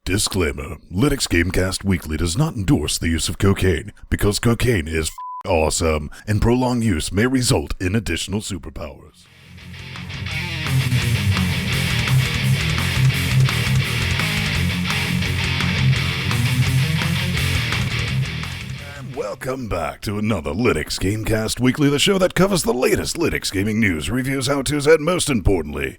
Disclaimer, LinuxGameCast Weekly does not endorse the use of cocaine, because cocaine is awesome, and prolonged use may result in additional superpowers. And welcome back to another LinuxGameCast Weekly, the show that covers the latest Linux gaming news, reviews, how-tos, and most importantly,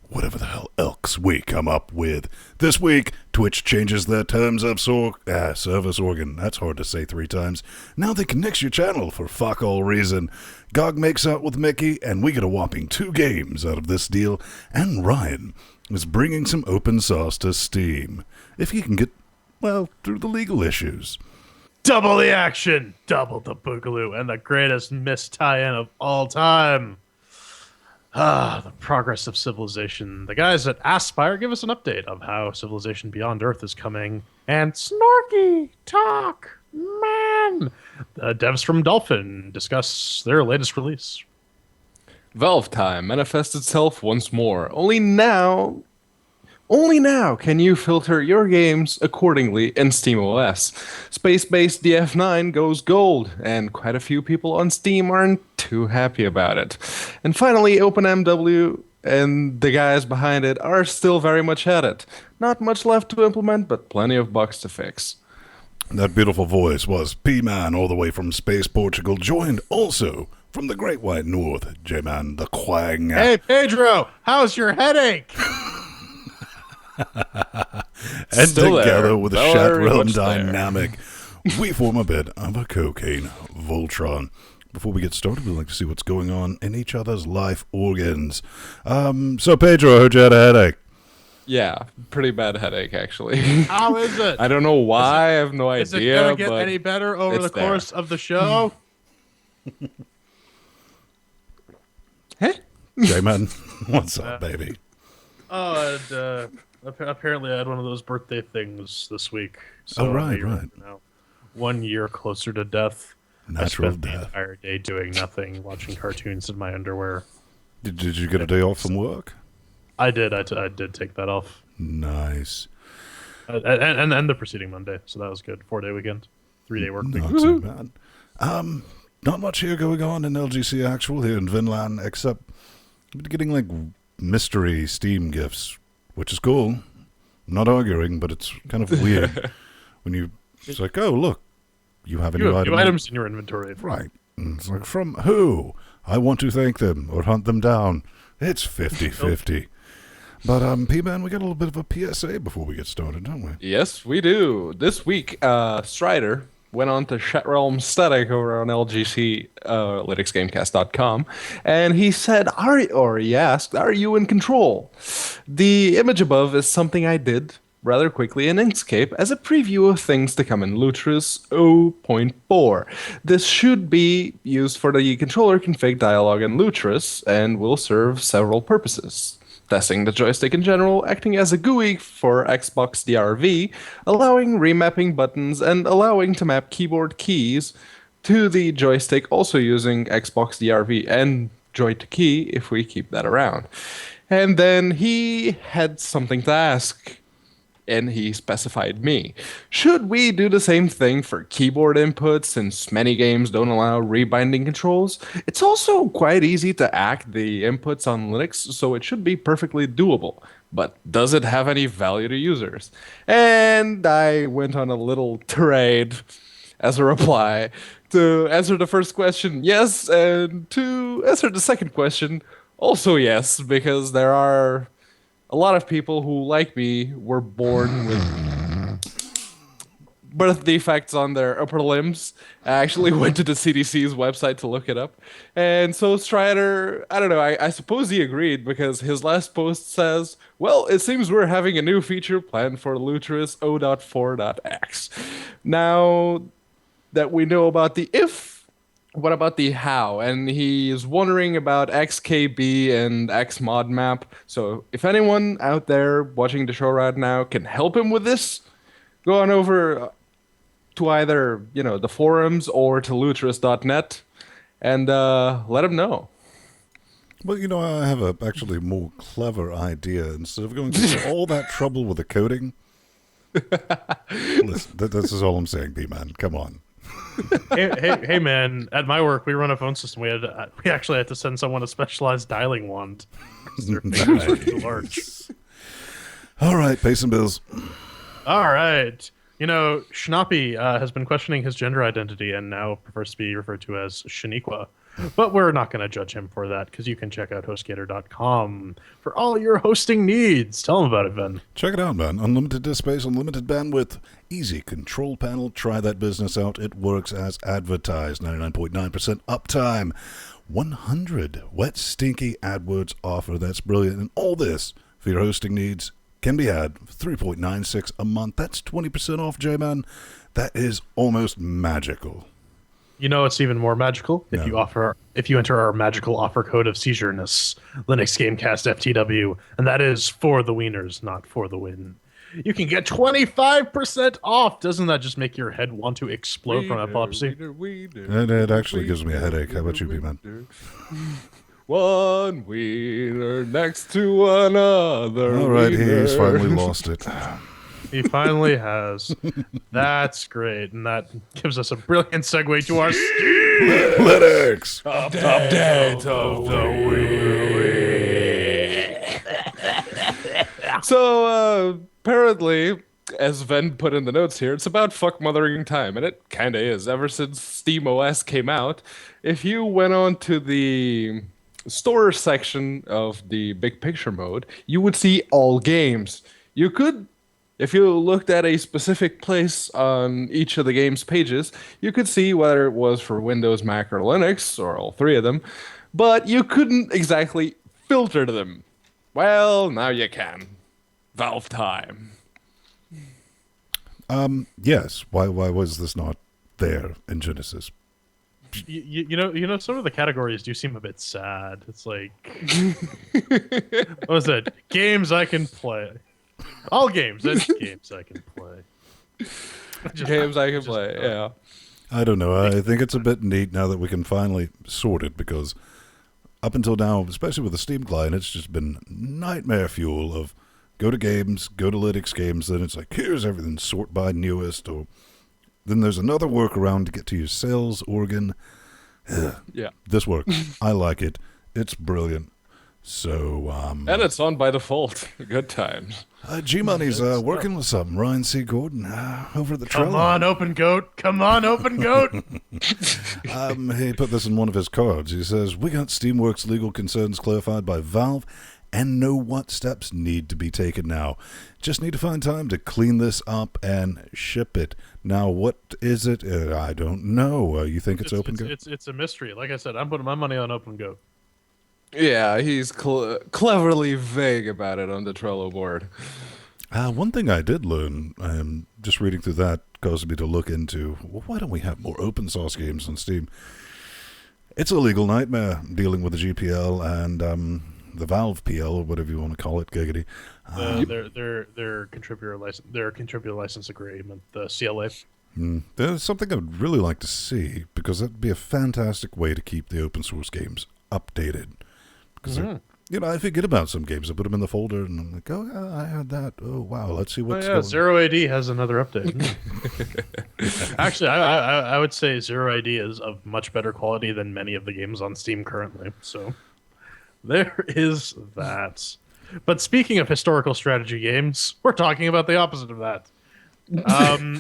whatever the hell else we come up with. This week, Twitch changes their terms of service organ. That's hard to say 3 times. Now they can nix your channel for fuck all reason. GOG makes out with Mickey, and we get a whopping 2 games out of this deal. And Ryan is bringing some open source to Steam. If he can get, well, through the legal issues. Double the action, double the boogaloo, and the greatest missed tie-in of all time. The progress of civilization. The guys at Aspire give us an update of how Civilization Beyond Earth is coming. And Snarky Talk, man! The devs from Dolphin discuss their latest release. Valve time manifests itself once more. Only now can you filter your games accordingly in SteamOS. Spacebase DF9 goes gold, and quite a few people on Steam aren't too happy about it. And finally, OpenMW and the guys behind it are still very much at it. Not much left to implement, but plenty of bugs to fix. That beautiful voice was P-Man all the way from Space Portugal, joined also from the Great White North, J-Man the Quang. Hey, Pedro, how's your headache? And Still together there. with a Very chat realm much there. dynamic, we form a bit of a cocaine Voltron. Before we get started, we'd like to see what's going on in each other's life organs. So Pedro, I heard you had a headache. Yeah, pretty bad headache, actually. How is it? I don't know why, I have no idea. Is it going to get but any better over it's the course of the show? Hey? J-Man, what's up, baby? Oh, and apparently I had one of those birthday things this week. So Oh, right, you're, right. 1 year closer to death. Natural I spent the death. entire day doing nothing, watching cartoons in my underwear. Did you get a day off from work? I did. I did take that off. Nice. And the preceding Monday, so that was good. 4-day weekend, 3-day work week. Not too bad. Not much here going on in LGC Actual here in Vinland, except I've been getting like mystery Steam gifts, which is cool. I'm not arguing, but it's kind of weird when it's like, oh look, you have a new item. New items in your inventory. Right. And it's like, from who? I want to thank them or hunt them down. It's 50-50. But, P-Man, we got a little bit of a PSA before we get started, don't we? Yes, we do. This week, Strider went on to Chatrelm Static over on LGC, LinuxGameCast.com, and he said, he asked, are you in control? The image above is something I did rather quickly in Inkscape as a preview of things to come in Lutris 0.4. This should be used for the controller config dialog in Lutris and will serve several purposes. Testing the joystick in general, acting as a GUI for Xbox DRV, allowing remapping buttons, and allowing to map keyboard keys to the joystick, also using Xbox DRV and Joy to Key if we keep that around. And then he had something to ask, and he specified me. Should we do the same thing for keyboard inputs since many games don't allow rebinding controls? It's also quite easy to act the inputs on Linux, so it should be perfectly doable. But does it have any value to users? And I went on a little tirade as a reply to answer the first question, yes, and to answer the second question, also yes, because there are a lot of people who, like me, were born with birth defects on their upper limbs. I actually went to the CDC's website to look it up. And so Strider, I don't know, I suppose he agreed because his last post says, well, it seems we're having a new feature planned for Lutris 0.4.x. Now that we know about the if, what about the how? And he is wondering about XKB and XModMap. So if anyone out there watching the show right now can help him with this, go on over to either, the forums or to lutris.net and let him know. Well, I have a actually more clever idea. Instead of going through all that trouble with the coding, Listen, this is all I'm saying, B-Man. Come on. Hey, man! At my work, we run a phone system. We actually had to send someone a specialized dialing wand. They're too large. All right, pay some bills. All right. Schnappy has been questioning his gender identity and now prefers to be referred to as Shaniqua. But we're not going to judge him for that because you can check out HostGator.com for all your hosting needs. Tell him about it, Ben. Check it out, man. Unlimited disk space, unlimited bandwidth, easy control panel. Try that business out. It works as advertised. 99.9% uptime. 100 wet, stinky AdWords offer. That's brilliant. And all this for your hosting needs can be had for $3.96 a month. That's 20% off, J-Man. That is almost magical. It's even more magical if you enter our magical offer code of seizureness, LinuxGameCast FTW, and that is for the wieners, not for the win. You can get 25% off. Doesn't that just make your head want to explode from epilepsy? It actually gives me a headache. How about you, B-Man? One wiener next to another. All right, wiener. he's finally lost it. He finally has. That's great, and that gives us a brilliant segue to our Linux. Update of the week. So apparently, as Ven put in the notes here, it's about fuck mothering time, and it kind of is. Ever since SteamOS came out, if you went on to the store section of the big picture mode, you would see all games. You could, if you looked at a specific place on each of the game's pages, you could see whether it was for Windows, Mac, or Linux, or all three of them, but you couldn't exactly filter them. Well, now you can. Valve time. Yes. Why was this not there in Genesis? Some of the categories do seem a bit sad. It's like, what was it? Games I can play. All games. That's games I can play. Games I can play, yeah. I don't know. I think it's a bit neat now that we can finally sort it, because up until now, especially with the Steam client, it's just been nightmare fuel of go to games, go to Linux games, then it's like, here's everything, sort by newest, or then there's another workaround to get to your sales organ. Yeah. This works. I like it. It's brilliant. So, and it's on by default. Good times. G-Money's working with something. Ryan C. Gordon over at the Trello. Come on, Open Goat. Come on, Open Goat. He put this in one of his cards. He says, we got Steamworks legal concerns clarified by Valve and know what steps need to be taken now. Just need to find time to clean this up and ship it. Now, what is it? I don't know. You think it's Open Goat? It's a mystery. Like I said, I'm putting my money on Open Goat. Yeah, he's cleverly vague about it on the Trello board. One thing I did learn, just reading through that, caused me to look into, well, why don't we have more open source games on Steam? It's a legal nightmare dealing with the GPL and the Valve PL, or whatever you want to call it, giggity. Their contributor license agreement, the CLA. There's something I'd really like to see, because that'd be a fantastic way to keep the open source games updated. Because I forget about some games. I put them in the folder, and I'm like, oh, yeah, I had that. Oh, wow, let's see what's going on. Zero AD has another update. Actually, I would say Zero AD is of much better quality than many of the games on Steam currently. So there is that. But speaking of historical strategy games, we're talking about the opposite of that.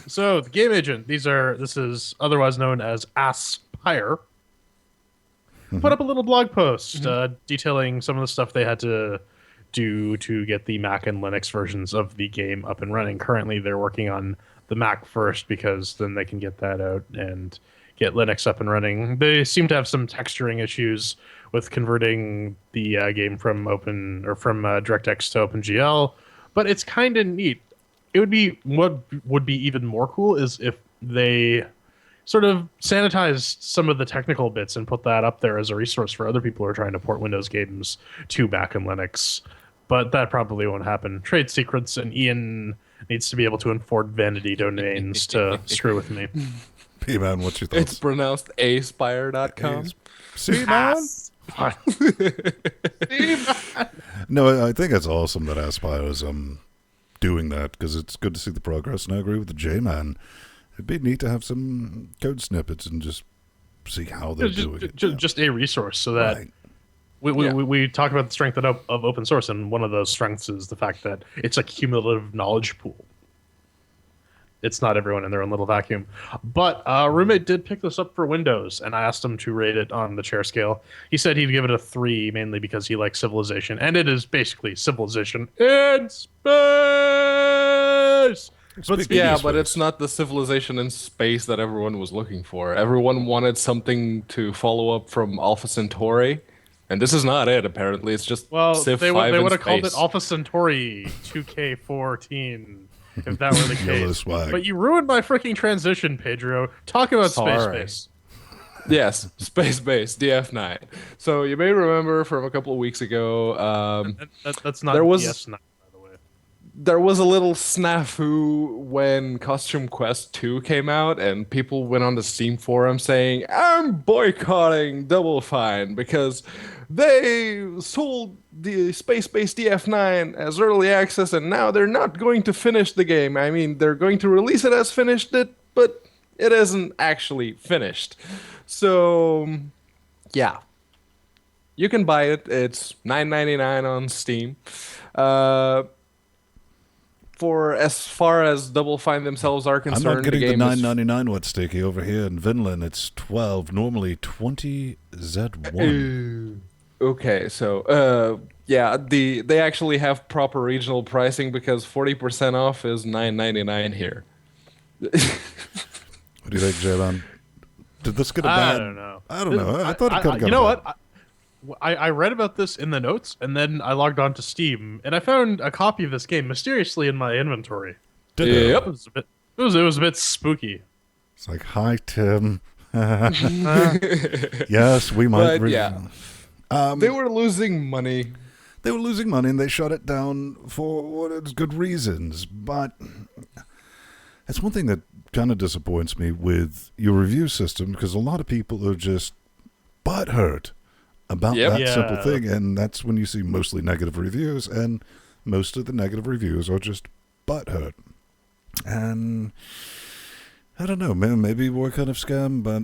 So the Game Agent, this is otherwise known as Aspire, put up a little blog post detailing some of the stuff they had to do to get the Mac and Linux versions of the game up and running. Currently, they're working on the Mac first, because then they can get that out and get Linux up and running. They seem to have some texturing issues with converting the game from DirectX to OpenGL, but it's kind of neat. It would be, what would be even more cool is if they sort of sanitized some of the technical bits and put that up there as a resource for other people who are trying to port Windows games to Mac and Linux. But that probably won't happen. Trade secrets, and Ian needs to be able to afford vanity domains to screw with me. Hey, man, what's your thoughts? It's pronounced aspire.com. See, man? No, I think it's awesome that Aspire is doing that because it's good to see the progress. And I agree with the J-Man. It'd be neat to have some code snippets and just see how they're doing it. Just a resource so that we talk about the strength of open source, and one of those strengths is the fact that it's a cumulative knowledge pool. It's not everyone in their own little vacuum. But roommate did pick this up for Windows, and I asked him to rate it on the chair scale. He said he'd give it a 3, mainly because he likes Civilization, and it is basically Civilization in space. But it's not the Civilization in space that everyone was looking for. Everyone wanted something to follow up from Alpha Centauri, and this is not it. Apparently, it's just Civ 5 they would have called it space. Alpha Centauri 2K14. If that were the case. Swag. But you ruined my freaking transition, Pedro. Talk about Spacebase. Yes, Spacebase DF9. So you may remember from a couple of weeks ago. That's not DS9, by the way. There was a little snafu when Costume Quest 2 came out, and people went on the Steam forum saying, "I'm boycotting Double Fine because they sold the Spacebase DF9 as early access, and now they're not going to finish the game. I mean, they're going to release it as finished it, but it isn't actually finished." So, yeah. You can buy it. It's $9.99 on Steam. For as far as Double Fine themselves are concerned, I'm not getting the $9.99 $9.99 sticky over here in Vinland. It's 12, normally 20 Z1. Okay, so they actually have proper regional pricing because 40% off is $9.99 here. What do you think, Jalen? Did this get a bad? I don't know. I don't know. I thought it could have got. You know what? I read about this in the notes, and then I logged on to Steam, and I found a copy of this game mysteriously in my inventory. Yep. It was a bit spooky. It's like, hi, Tim. Yes, we might. But, they were losing money. They were losing money, and they shut it down for good reasons. But that's one thing that kind of disappoints me with your review system, because a lot of people are just butthurt about that simple thing, and that's when you see mostly negative reviews, and most of the negative reviews are just butthurt. And I don't know, maybe we're kind of scam, but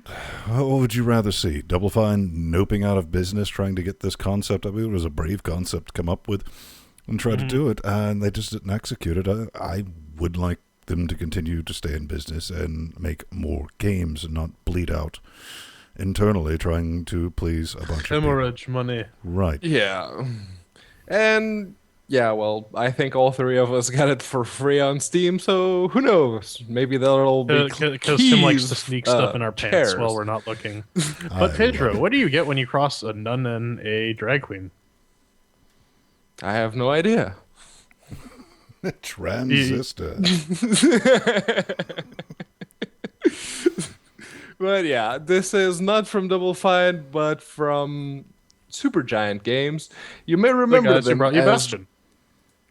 what would you rather see? Double Fine noping out of business trying to get this concept up? It was a brave concept to come up with and try to do it, and they just didn't execute it. I would like them to continue to stay in business and make more games and not bleed out internally trying to please a bunch of people. Hemorrhage money. Right. Yeah. And well, I think all three of us got it for free on Steam, so who knows? Maybe that'll be because Tim likes to sneak stuff in our pants chairs. while we're not looking. But Pedro, what do you get when you cross a nun and a drag queen? I have no idea. Transistor. But yeah, this is not from Double Fine, but from Supergiant Games. You may remember them brought you as Bastion.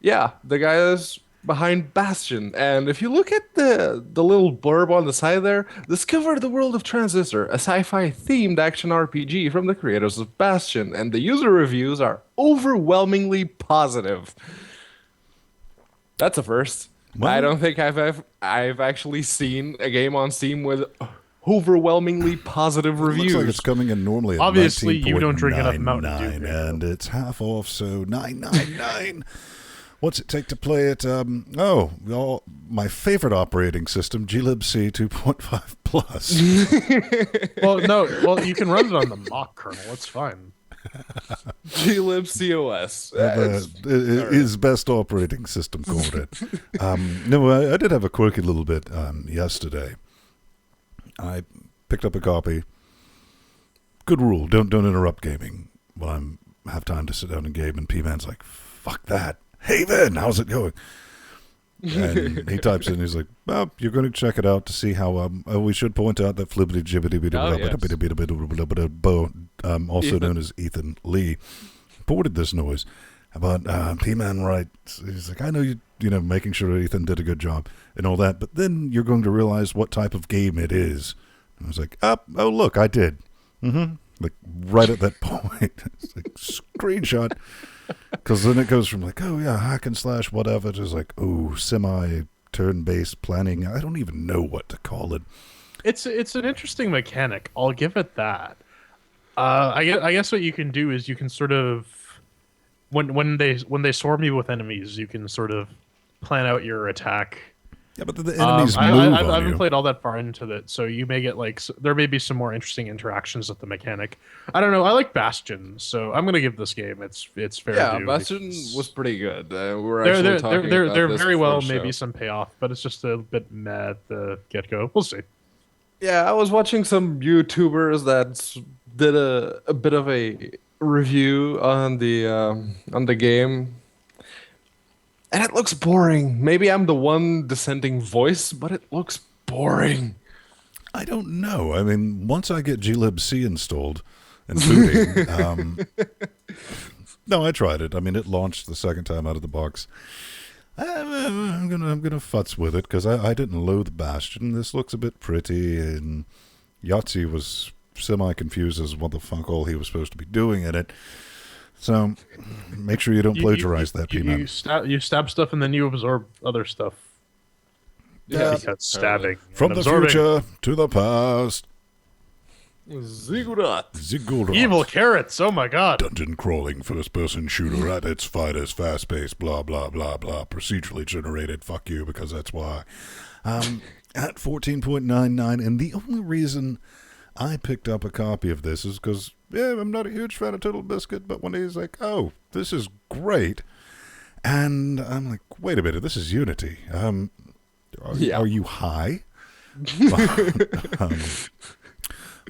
Yeah, the guys behind Bastion. And if you look at the little blurb on the side there, discover the world of Transistor, a sci-fi themed action RPG from the creators of Bastion. And the user reviews are overwhelmingly positive. That's a first. Well, I don't think I've actually seen a game on Steam with overwhelmingly positive reviews. Looks like it's coming in normally at Obviously, you don't drink enough Mountain Dew, 19.99, and it's half off, so $9.99. What's it take to play it? My favorite operating system, glibc 2.5 plus. Well, you can run it on the mock kernel. It's fine. glibcos. His best operating system called it. I did have a quirky little bit yesterday. I picked up a copy. Good rule, don't interrupt gaming while I have time to sit down and game, and P-Man's like, fuck that. Hey, Ben, how's it going? And he types in, he's like, well, you're going to check it out to see how, we should point out that flibbity jibbity also known as Ethan Lee, ported this noise about P-Man writes, he's like, I know you making sure Ethan did a good job and all that, but then you're going to realize what type of game it is. And I was like, oh, look, I did. Like, right at that point. It's like, screenshot. Because then it goes from like, oh yeah, hack and slash, whatever, to like, oh, semi-turn-based planning. I don't even know what to call it. It's an interesting mechanic. I'll give it that. I guess what you can do is you can sort of when they swarm you with enemies, you can sort of plan out your attack. Yeah, but the enemies move I on haven't you. played all that far into it, so you may get like there may be some more interesting interactions with the mechanic. I don't know. I like Bastion, so I'm gonna give this game it's fair. Yeah, due Bastion because was pretty good. We're actually talking about they're this very before well the show. maybe some payoff, but it's just a bit meh at the get go. We'll see. Yeah, I was watching some YouTubers that did a bit of a review on the game, and it looks boring. Maybe I'm the one dissenting voice, but it looks boring. I don't know. I mean, once I get glibc installed and booting, no, I tried it. I mean, it launched the second time out of the box. I'm gonna futz with it because I didn't load Bastion. This looks a bit pretty, and Yahtzee was semi-confused as what the fuck all he was supposed to be doing in it. So make sure you don't plagiarize that, P-Man. You stab stuff and then you absorb other stuff. Yeah, Because stabbing From and the absorbing. future to the past. Ziggurat. Ziggurat. Evil carrots. Oh my god. Dungeon crawling first person shooter at its finest, fast paced, blah blah blah blah, procedurally generated, fuck you, because that's why. At 14.99, and the only reason I picked up a copy of this is because, yeah, I'm not a huge fan of Total Biscuit, but when he's like, oh, this is great, and I'm like, wait a minute, this is Unity. Are you high?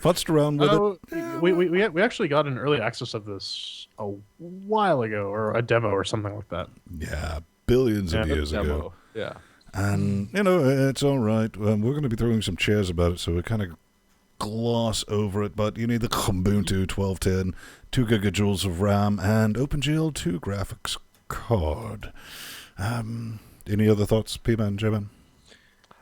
Futzed around with it. We actually got an early access of this a while ago, or a demo or something like that. Yeah, billions of years ago. Demo. Yeah. And, it's all right. We're going to be throwing some chairs about it, so we kind of gloss over it. But you need the Ubuntu 1210, 2 gigajoules of RAM, and OpenGL 2 graphics card. Any other thoughts, P-Man, J-Man?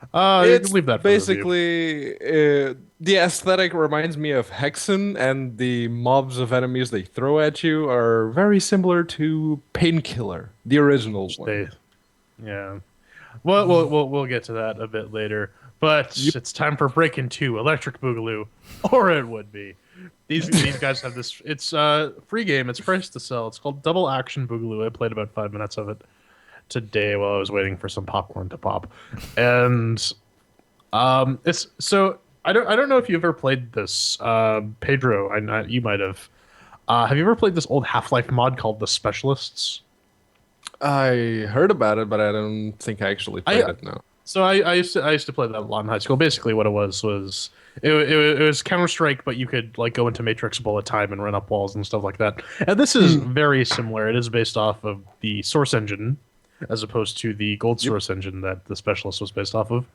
You can leave that for basically the aesthetic reminds me of Hexen, and the mobs of enemies they throw at you are very similar to Painkiller, the original one. Yeah. Well, we'll get to that a bit later. But it's time for Breakin' 2, Electric Boogaloo, or it would be. These guys have this. It's a free game. It's priced to sell. It's called Double Action Boogaloo. I played about 5 minutes of it today while I was waiting for some popcorn to pop, and it's so I don't know if you've ever played this, Pedro. You might have. Have you ever played this old Half-Life mod called The Specialists? I heard about it, but I don't think I actually played it. No. So I used to play that a lot in high school. Basically, what it was it was Counter-Strike, but you could like go into Matrix bullet time and run up walls and stuff like that. And this is very similar. It is based off of the Source engine, as opposed to the Gold Source engine that The Specialist was based off of.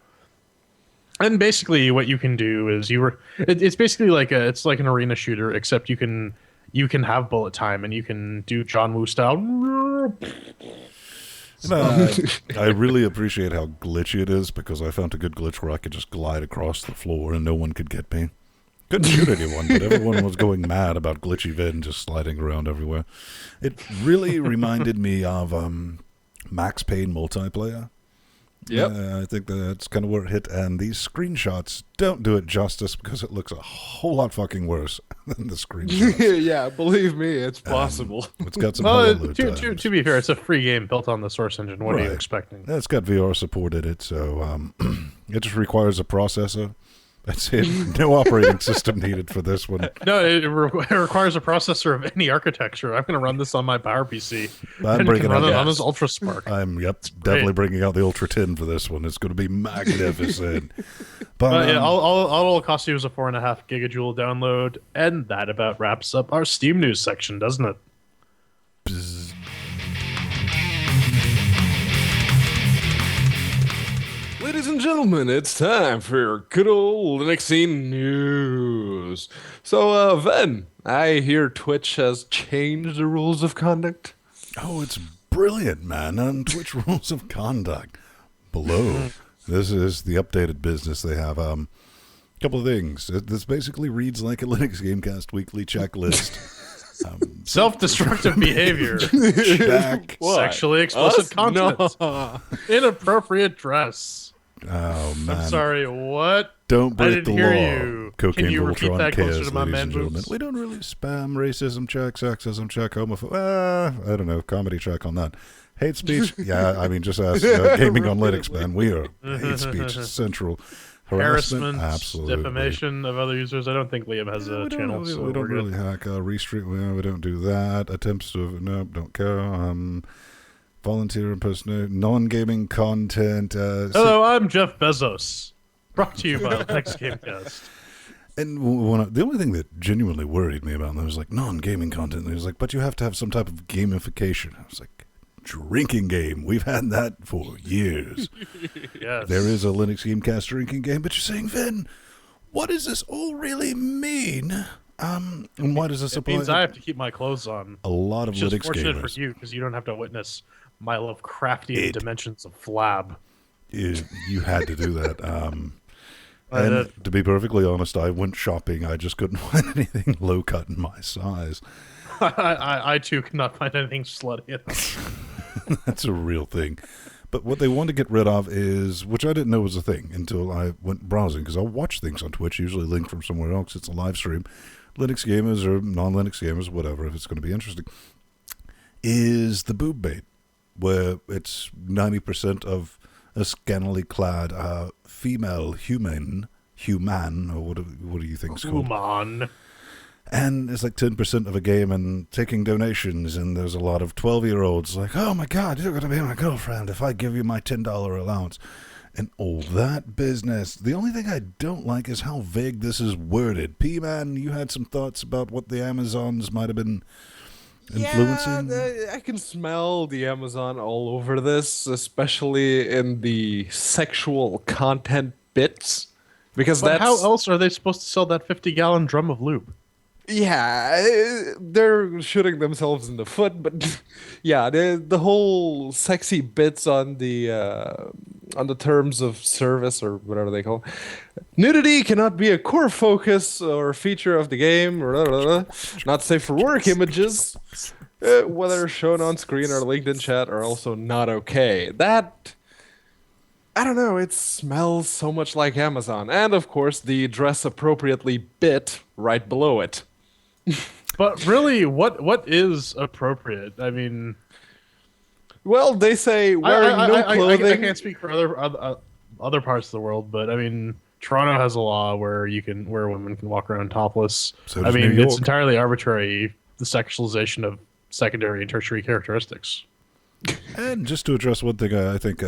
And basically, what you can do is it's basically like it's like an arena shooter, except you can have bullet time and you can do John Woo style. I really appreciate how glitchy it is, because I found a good glitch where I could just glide across the floor and no one could get me. Couldn't shoot anyone, but everyone was going mad about glitchy vid and just sliding around everywhere. It really reminded me of Max Payne multiplayer. Yep. I think that's kind of where it hit, and these screenshots don't do it justice because it looks a whole lot fucking worse than the screenshots. Yeah, believe me, it's possible. It's got some Well, load to times. be fair, it's a free game built on the Source engine. What are you Right. expecting? It's got VR support in it, so it just requires a processor. That's it. No operating system needed for this one. No, it requires a processor of any architecture. I'm going to run this on my PowerPC. I'm and bringing can run out it on yes. this Ultra Spark. I'm definitely bringing out the Ultra 10 for this one. It's going to be magnificent. But Yeah, all it'll cost you is a 4.5 gigajoule download, and that about wraps up our Steam news section, doesn't it? bzz. Ladies and gentlemen, it's time for good old Linuxine news. So, Ven, I hear Twitch has changed the rules of conduct. Oh, it's brilliant, man. On Twitch rules of conduct. Below. This is the updated business they have. Couple of things. This basically reads like a Linux Gamecast weekly checklist. Self-destructive behavior. Check. Sexually explicit Us? content. No. Inappropriate dress. Oh man! I'm sorry, what? Don't I break didn't the hear law. you. Cocaine Can you repeat Voltron that closer cares, to my ladies man and gentlemen. boobs? We don't really spam racism check, sexism check, homophobia. I don't know, comedy check on that. Hate speech? Yeah, I mean, just ask Gaming on Linux, man. We are hate speech central. Harassment, absolutely. defamation of other users. I don't think Liam has a channel. We don't really hack. Restream. We don't do that. Attempts to nope, don't care. Volunteer impersonate, non-gaming content. Hello, I'm Jeff Bezos. Brought to you by LinuxGameCast. And the only thing that genuinely worried me about them was like non-gaming content. It was like, but you have to have some type of gamification. I was like, drinking game. We've had that for years. Yes. There is a Linux Gamecast drinking game, but you're saying, Vin, what does this all really mean? And why does this apply? It means I have to keep my clothes on. A lot of Which is Linux fortunate gamers. for you because you don't have to witness my Lovecraftian dimensions of Flab. You had to do that. And to be perfectly honest, I went shopping. I just couldn't find anything low cut in my size. I too cannot find anything slutty enough. That's a real thing. But what they want to get rid of is, which I didn't know was a thing until I went browsing, because I'll watch things on Twitch, usually linked from somewhere else. It's a live stream. Linux gamers or non-Linux gamers, whatever, if it's going to be interesting, is the boob bait, where it's 90% of a scantily clad female human, or what do you think it's called? Human. And it's like 10% of a game and taking donations, and there's a lot of 12-year-olds like, oh my God, you're going to be my girlfriend if I give you my $10 allowance. And all that business. The only thing I don't like is how vague this is worded. P-Man, you had some thoughts about what the Amazons might have been influencing? Yeah, I can smell the Amazon all over this, especially in the sexual content bits. Because But that's... how else are they supposed to sell that 50-gallon drum of lube? Yeah, they're shooting themselves in the foot, but yeah, the whole sexy bits on the terms of service or whatever they call it. Nudity cannot be a core focus or feature of the game. Not safe for work images, whether shown on screen or linked in chat, are also not okay. That, I don't know, it smells so much like Amazon. And of course, the dress appropriately bit right below it. But really, what is appropriate? I mean, well, they say wearing no clothing. I can't speak for other parts of the world, but I mean, Toronto has a law where women can walk around topless. So I does mean, New it's York. entirely arbitrary, the sexualization of secondary and tertiary characteristics. And just to address one thing, I think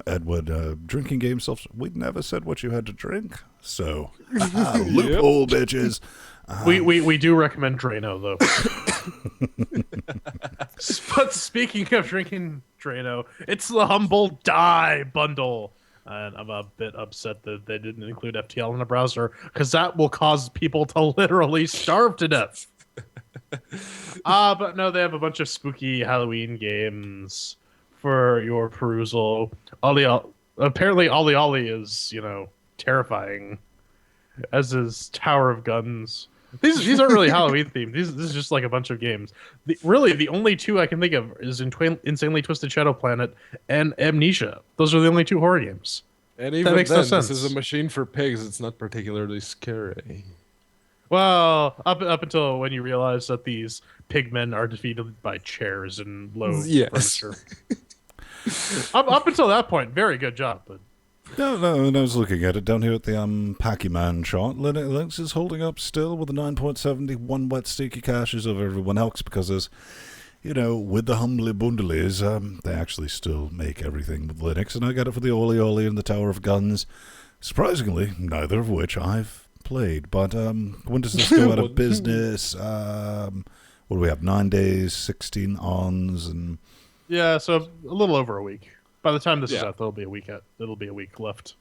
Edward, drinking game self, we never said what you had to drink. So, loophole, bitches. We do recommend Drano, though. But speaking of drinking Drano, it's the Humble Die bundle. And I'm a bit upset that they didn't include FTL in the browser, because that will cause people to literally starve to death. But no, they have a bunch of spooky Halloween games for your perusal. Apparently Ollie Ollie is, terrifying, as is Tower of Guns. These aren't really Halloween themed. This is just like a bunch of games. The only two I can think of is Insanely Twisted Shadow Planet and Amnesia. Those are the only two horror games. And even makes no then, sense. this is a machine for pigs. It's not particularly scary. Well, up until when you realize that these pigmen are defeated by chairs and low furniture. Up until that point, very good job. But No, and I was looking at it down here at the Pac-Man chart. Linux is holding up still with a 9.71 wet sticky caches over everyone else because there's, with the humbly bundlies, they actually still make everything with Linux. And I got it for the Oli Oli and the Tower of Guns. Surprisingly, neither of which I've played. But when does this go out of business? What do we have, 9 days, 16 ons, and... Yeah, so a little over a week. By the time this is out, it'll be a week left.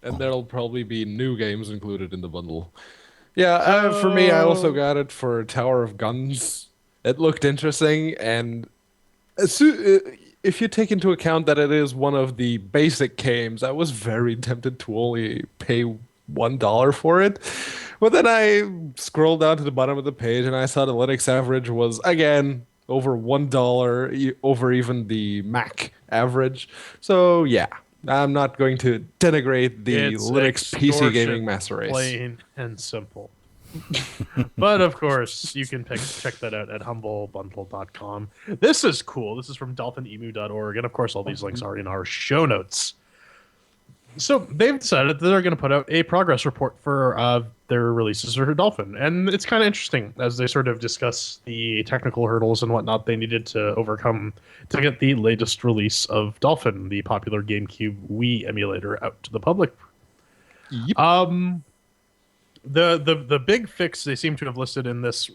And there'll probably be new games included in the bundle. Yeah, for me, I also got it for Tower of Guns. It looked interesting, and if you take into account that it is one of the basic games, I was very tempted to only pay $1 for it. But then I scrolled down to the bottom of the page and I saw the Linux average was again over $1 over even the Mac average. So yeah, I'm not going to denigrate the It's Linux PC gaming extortion, master race. plain and simple. But of course, you can check that out at humblebundle.com. This is cool. This is from dolphinemu.org, and of course, all these links are in our show notes. So they've decided that they're going to put out a progress report for their releases for Dolphin, and it's kind of interesting as they sort of discuss the technical hurdles and whatnot they needed to overcome to get the latest release of Dolphin, the popular GameCube Wii emulator, out to the public. Yep. The big fix they seem to have listed in this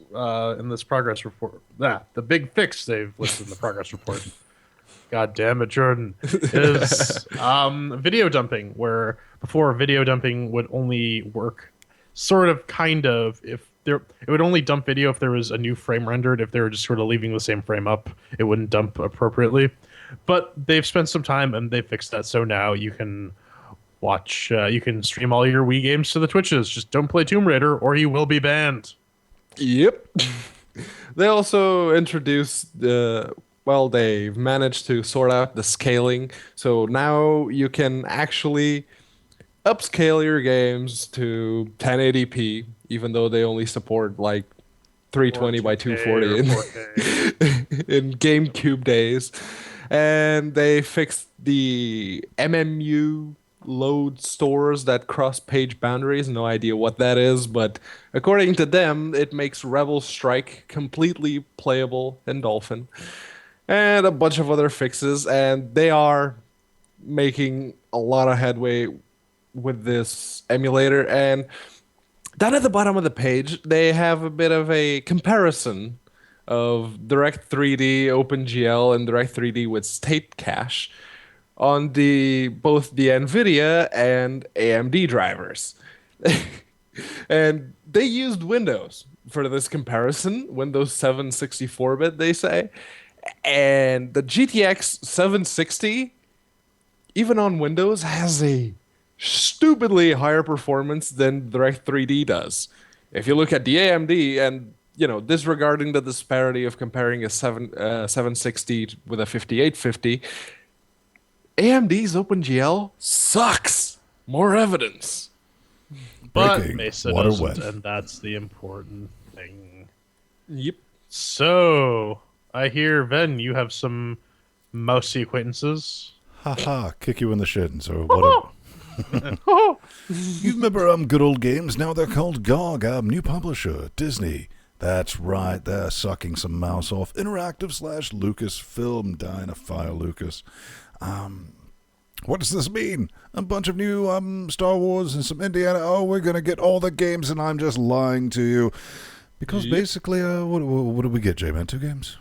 progress report. The big fix they've listed in the progress report. God damn it, Jordan, is video dumping, where before video dumping would only work sort of kind of if there it would only dump video if there was a new frame rendered. If they were just sort of leaving the same frame up, it wouldn't dump appropriately. But they've spent some time and they fixed that, so now you can watch you can stream all your Wii games to the Twitches. Just don't play Tomb Raider or you will be banned. Yep. They also introduced they've managed to sort out the scaling. So now you can actually upscale your games to 1080p, even though they only support like 320 by 240 in GameCube days. And they fixed the MMU load stores that cross page boundaries. No idea what that is, but according to them, it makes Rebel Strike completely playable in Dolphin. And a bunch of other fixes, and they are making a lot of headway with this emulator. And down at the bottom of the page, they have a bit of a comparison of Direct3D OpenGL and Direct3D with State Cache on both the NVIDIA and AMD drivers. And they used Windows for this comparison, Windows 7 64-bit, they say. And the GTX 760, even on Windows, has a stupidly higher performance than Direct3D does. If you look at the AMD and, disregarding the disparity of comparing a 760 with a 5850, AMD's OpenGL sucks. More evidence. But Breaking, Mesa water doesn't, wet. and that's the important thing. Yep. So, I hear, Ven, you have some mousy acquaintances. Haha, kick you in the shins or whatever. You remember good old games? Now they're called GOG, new publisher, Disney. That's right, they're sucking some mouse off. Interactive/Lucasfilm, Dinophile Lucas. What does this mean? A bunch of new Star Wars and some Indiana. Oh, we're going to get all the games, and I'm just lying to you. Because basically, what did we get, J-Man? 2 games?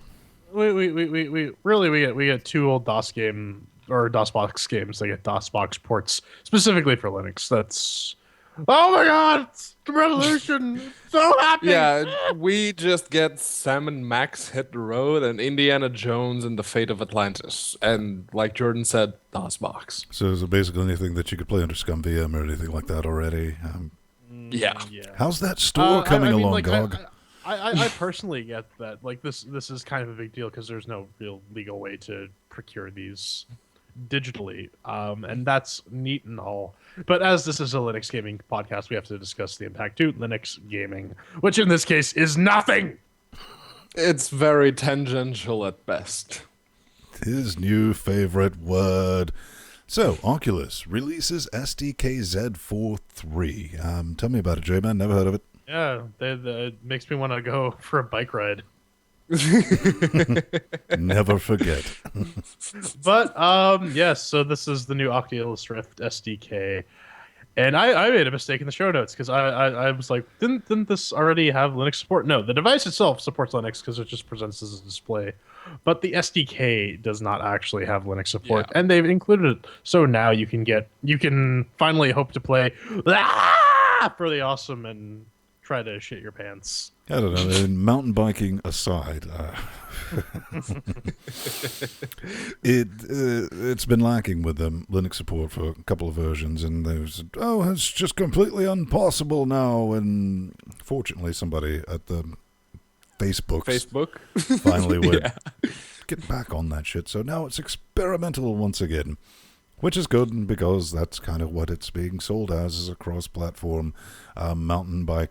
We get 2 old DOS DOSBox games. They get DOSBox ports specifically for Linux. That's, oh my god, it's the revolution! So happy. Yeah, we just get Sam and Max Hit the Road and Indiana Jones and the Fate of Atlantis, and like Jordan said, DOSBox. So is it basically anything that you could play under Scum VM or anything like that already? Yeah. How's that store coming along, like, GOG? I personally get that. Like this is kind of a big deal because there's no real legal way to procure these digitally, and that's neat and all. But as this is a Linux gaming podcast, we have to discuss the impact to Linux gaming, which in this case is nothing. It's very tangential at best. His new favorite word. So, Oculus releases SDK Z43. Tell me about it, J-Man. Never heard of it. Yeah, it makes me want to go for a bike ride. Never forget. But yes, so this is the new Oculus Rift SDK, and I made a mistake in the show notes because I was like, didn't this already have Linux support? No, the device itself supports Linux because it just presents as a display, but the SDK does not actually have Linux support, and they've included it. So now you can finally hope to play for the awesome and try to shit your pants. I don't know. Mountain biking aside, it's been lacking with Linux support for a couple of versions, and there's it's just completely impossible now. And fortunately, somebody at the Facebook finally would get back on that shit. So now it's experimental once again, which is good because that's kind of what it's being sold as, is a cross-platform mountain bike.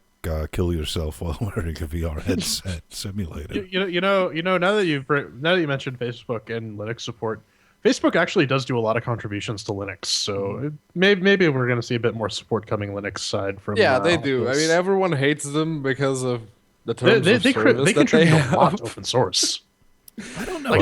Kill yourself while wearing a VR headset simulator. You know. Now that you mentioned Facebook and Linux support, Facebook actually does do a lot of contributions to Linux. So maybe we're going to see a bit more support coming Linux side from. Yeah, they do. I mean, everyone hates them because of the terms of service they contribute a lot to open source. I don't know.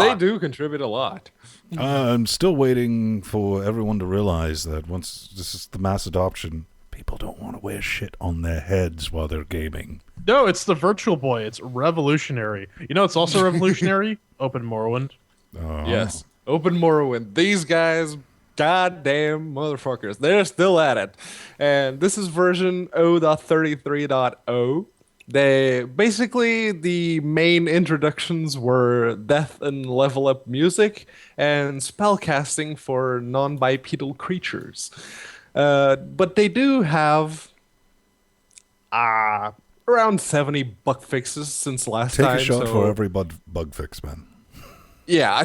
They do contribute a lot. I'm still waiting for everyone to realize that once this is the mass adoption, people don't want to wear shit on their heads while they're gaming. No, it's the Virtual Boy. It's revolutionary. You know, it's also revolutionary. Open Morrowind. Yes, Open Morrowind. These guys, goddamn motherfuckers, they're still at it. And this is version 0.33.0. They basically, the main introductions were death and level up music and spellcasting for non-bipedal creatures. But they do have around 70 bug fixes since last time. Take a shot for every bug fix, man. Yeah.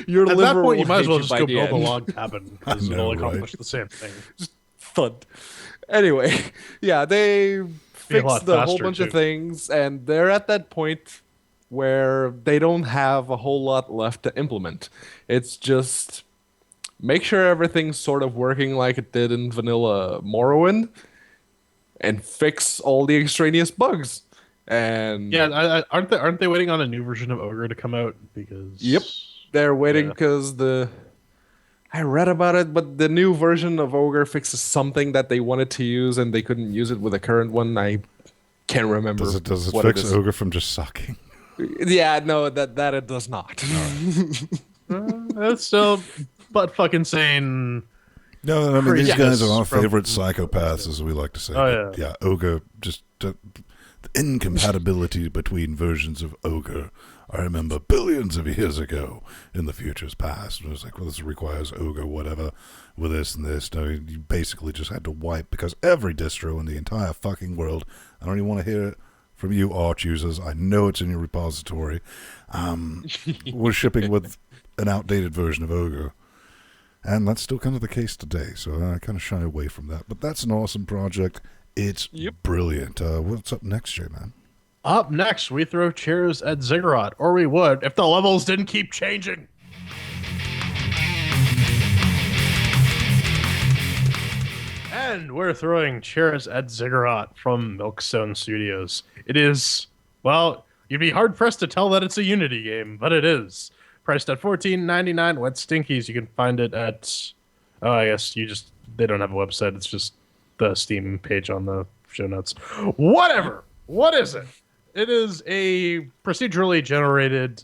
Your At that point, you might as well just go build build a log cabin, because it'll accomplish the same thing. Just thud. Anyway, yeah, they fixed a whole bunch of things, and they're at that point where they don't have a whole lot left to implement. It's just make sure everything's sort of working like it did in vanilla Morrowind, and fix all the extraneous bugs. And yeah, aren't they waiting on a new version of Ogre to come out? Because yep, they're waiting because I read about it, but the new version of Ogre fixes something that they wanted to use and they couldn't use it with the current one. I can't remember. Does it fix Ogre from just sucking? Yeah, no, that it does not. That's still butt fucking sane. No, I mean, these guys are our favorite psychopaths, as we like to say. Oh, yeah, Ogre, just the incompatibility between versions of Ogre. I remember billions of years ago in the future's past. It was like, well, this requires Ogre, whatever, with this and this. No, you basically just had to wipe, because every distro in the entire fucking world, I don't even want to hear it from you Arch users, I know it's in your repository, we're shipping with an outdated version of Ogre. And that's still kind of the case today, so I kind of shy away from that. But that's an awesome project. It's brilliant. What's up next, J-Man? Up next, we throw chairs at Ziggurat, or we would if the levels didn't keep changing. And we're throwing chairs at Ziggurat from Milkstone Studios. It is, well, you'd be hard-pressed to tell that it's a Unity game, but it is. Priced at $14.99 with Stinkies. You can find it at, I guess they don't have a website. It's just the Steam page on the show notes. Whatever. What is it? It is a procedurally generated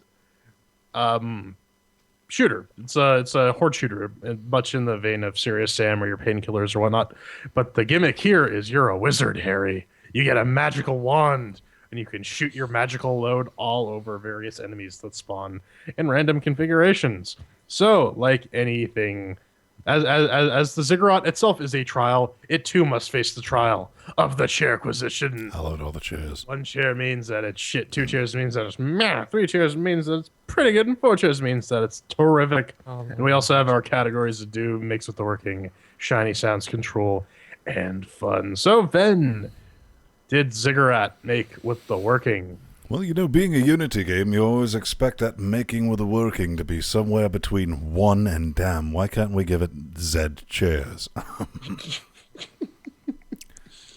shooter. It's a horde shooter, much in the vein of Serious Sam or your Painkillers or whatnot. But the gimmick here is you're a wizard, Harry. You get a magical wand, and you can shoot your magical load all over various enemies that spawn in random configurations. So, like anything, as the Ziggurat itself is a trial, it too must face the trial of the Chairquisition. I loved all the chairs. 1 chair means that it's shit, 2 chairs means that it's meh, 3 chairs means that it's pretty good, and 4 chairs means that it's terrific. And we also have our categories of do, mix with the working, shiny sounds control, and fun. So, Ven, did Ziggurat make with the working? Well, you know, being a Unity game, you always expect that making with the working to be somewhere between 1 and damn. Why can't we give it Z chairs?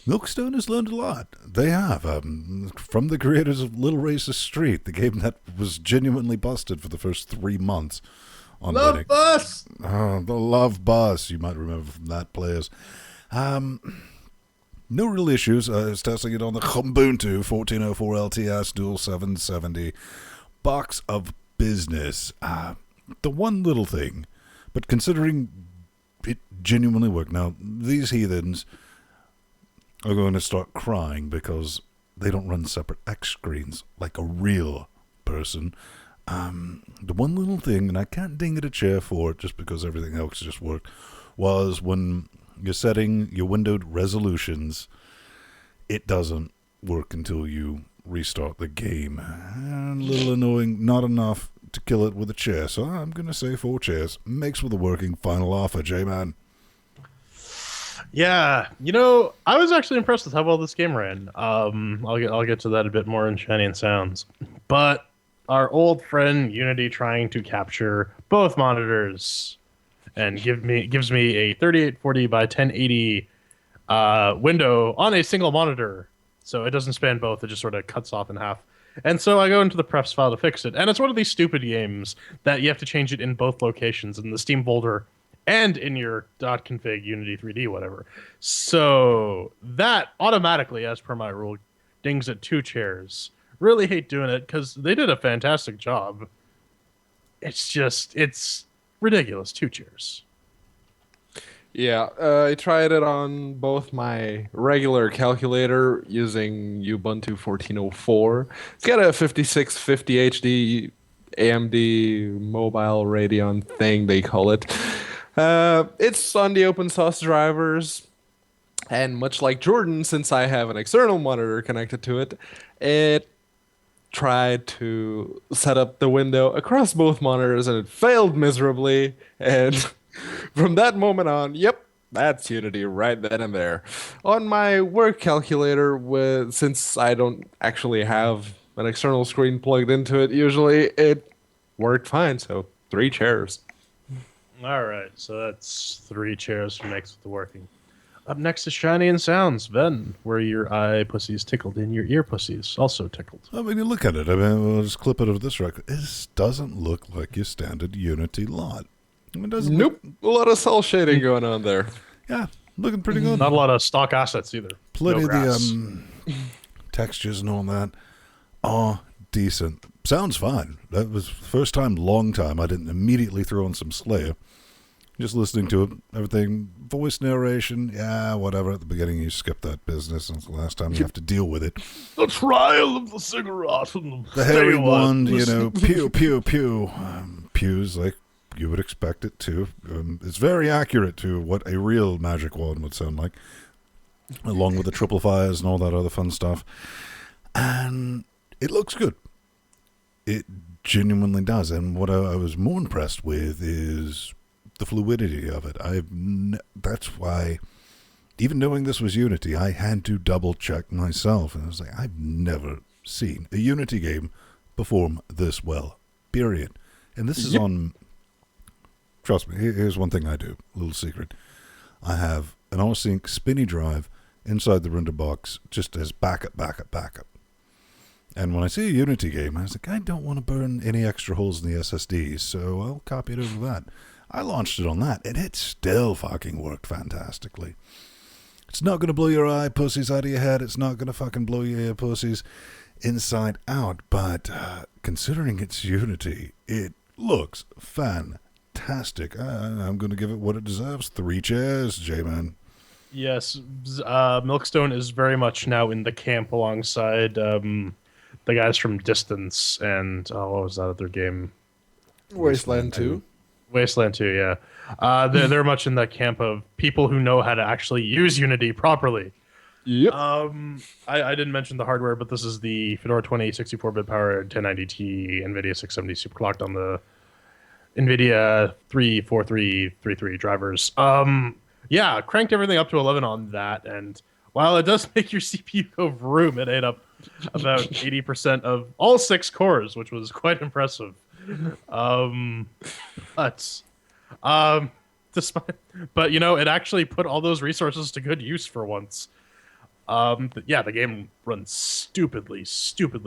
Milkstone has learned a lot. They have. From the creators of Little Racist Street, the game that was genuinely busted for the first 3 months on Love Linux. Bus! Oh, the Love Bus, you might remember from that, players. No real issues. It's testing it on the Ubuntu 1404 LTS Dual 770 box of business. The one little thing, but considering it genuinely worked. Now, these heathens are going to start crying because they don't run separate X screens like a real person. The one little thing, and I can't ding it a chair for it just because everything else just worked, was when you're setting your windowed resolutions, it doesn't work until you restart the game. A little annoying, not enough to kill it with a chair, so I'm going to say 4 chairs. Makes with a working final offer, J-Man. Yeah, I was actually impressed with how well this game ran. I'll get to that a bit more in Shiny and Sounds. But our old friend Unity trying to capture both monitors and gives me a 3840 by 1080 window on a single monitor, so it doesn't span both. It just sort of cuts off in half. And so I go into the prefs file to fix it, and it's one of these stupid games that you have to change it in both locations, in the Steam folder and in your .config Unity 3D, whatever. So that automatically, as per my rule, dings at 2 chairs. Really hate doing it because they did a fantastic job. It's ridiculous. 2 chairs. Yeah, I tried it on both my regular calculator using Ubuntu 14.04. It's got a 5650 HD AMD mobile Radeon thing, they call it. It's on the open source drivers, and much like Jordan, since I have an external monitor connected to it, it tried to set up the window across both monitors, and it failed miserably, and from that moment on, yep, that's Unity right then and there. On my work calculator, since I don't actually have an external screen plugged into it, usually it worked fine, so 3 chairs. All right, so that's 3 chairs for makes with the working. Up next is Shiny and Sounds. Ben, where your eye pussies tickled and your ear pussies also tickled. I mean, you look at it. I mean, we'll just clip it of this record. This doesn't look like your standard Unity lot. I mean, doesn't Nope. A lot of cell shading going on there. Yeah, looking pretty good. Not a lot of stock assets either. Plenty No of the textures and all that are decent. Sounds fine. That was the first time, long time, I didn't immediately throw in some Slayer. Just listening to it, everything, voice narration, yeah, whatever. At the beginning, you skip that business, and it's the last time you have to deal with it. The trial of the Ziggurat. The hairy one, pew, pew, pew. Pews like you would expect it to. It's very accurate to what a real magic wand would sound like, along with the triple fires and all that other fun stuff. And it looks good. It genuinely does. And what I was more impressed with is the fluidity of it. That's why, even knowing this was Unity, I had to double check myself. And I was like, I've never seen a Unity game perform this well, period. And this is on, trust me, here's one thing I do, a little secret. I have an R-Sync spinny drive inside the render box just as backup. And when I see a Unity game, I was like, I don't want to burn any extra holes in the SSDs, so I'll copy it over that. I launched it on that, and it still fucking worked fantastically. It's not going to blow your eye pussies out of your head. It's not going to fucking blow your ear pussies inside out. But considering it's Unity, it looks fantastic. I'm going to give it what it deserves. 3 chairs, J-Man. Yes, Milkstone is very much now in the camp alongside the guys from Distance and what was that other game? Wasteland 2. Wasteland 2, yeah. They're much in that camp of people who know how to actually use Unity properly. Yep. I didn't mention the hardware, but this is the Fedora 20 64-bit powered 1090T NVIDIA 670 superclocked on the NVIDIA 34333 drivers. Yeah, cranked everything up to 11 on that, and while it does make your CPU go vroom, it ate up about 80% of all 6 cores, which was quite impressive. But it actually put all those resources to good use for once. The game runs stupidly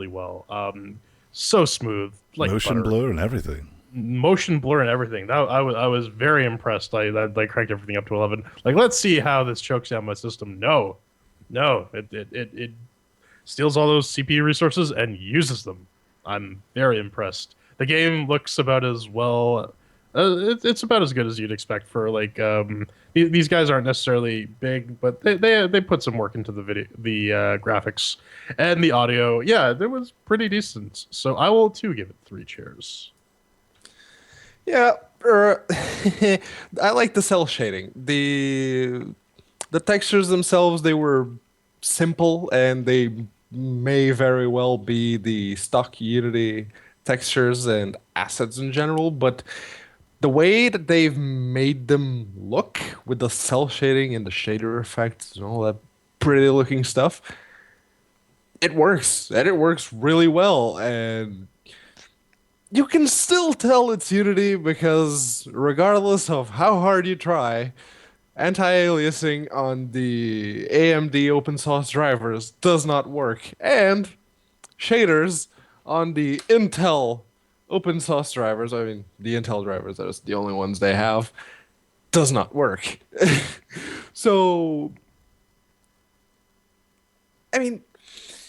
well. So smooth, like motion butter. blur and everything. Motion blur and everything. I was very impressed. I cranked everything up to 11. Like, let's see how this chokes down my system. No, it steals all those CPU resources and uses them. I'm very impressed. The game looks about as well It's about as good as you'd expect for like these guys aren't necessarily big, but they put some work into the video, the graphics, and the audio. Yeah, it was pretty decent. So I will too give it 3 cheers. Yeah, I like the cell shading. The textures themselves, they were simple, and they may very well be the stock Unity textures and assets in general, but the way that they've made them look with the cell shading and the shader effects and all that pretty looking stuff, it works, and it works really well. And you can still tell it's Unity because regardless of how hard you try, anti-aliasing on the AMD open source drivers does not work, and shaders on the Intel open source drivers, I mean the Intel drivers, that is the only ones they have, does not work. So, I mean,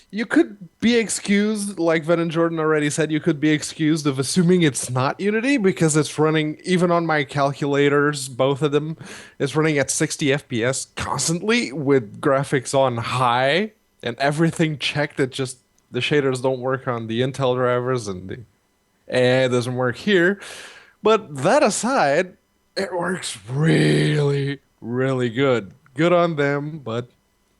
you could be excused, like Ven and Jordan already said, you could be excused of assuming it's not Unity because it's running, even on my calculators, both of them, it's running at 60 FPS constantly with graphics on high and everything checked. It just, the shaders don't work on the Intel drivers and it doesn't work here. But that aside, it works really, really good. Good on them, but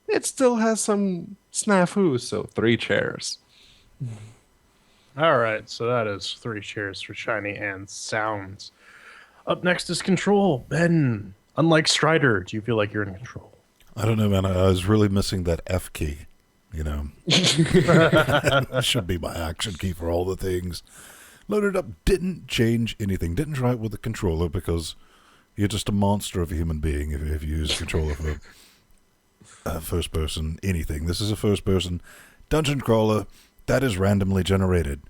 it still has some snafu, so 3 chairs. All right, so that is 3 cheers for Shiny and Sounds. Up next is Control. Ben, unlike Strider, do you feel like you're in control? I don't know, man. I was really missing that F key. That should be my action key for all the things. Loaded up, didn't change anything. Didn't try it with the controller because you're just a monster of a human being if you use a controller for first person anything. This is a first person dungeon crawler that is randomly generated,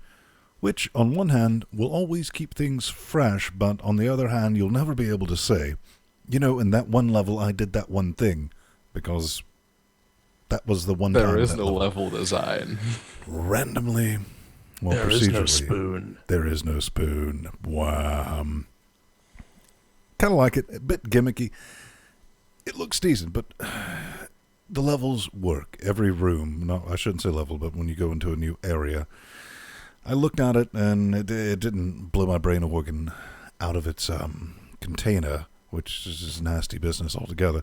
which on one hand will always keep things fresh, but on the other hand you'll never be able to say, in that one level I did that one thing, because that was the one time. There is no level design. Randomly, well, there is no spoon. There is no spoon. Wow. Kind of like it, a bit gimmicky. It looks decent, but the levels work. Every room, no, I shouldn't say level, but when you go into a new area, I looked at it and it didn't blow my brain organ out of its container, which is just nasty business altogether.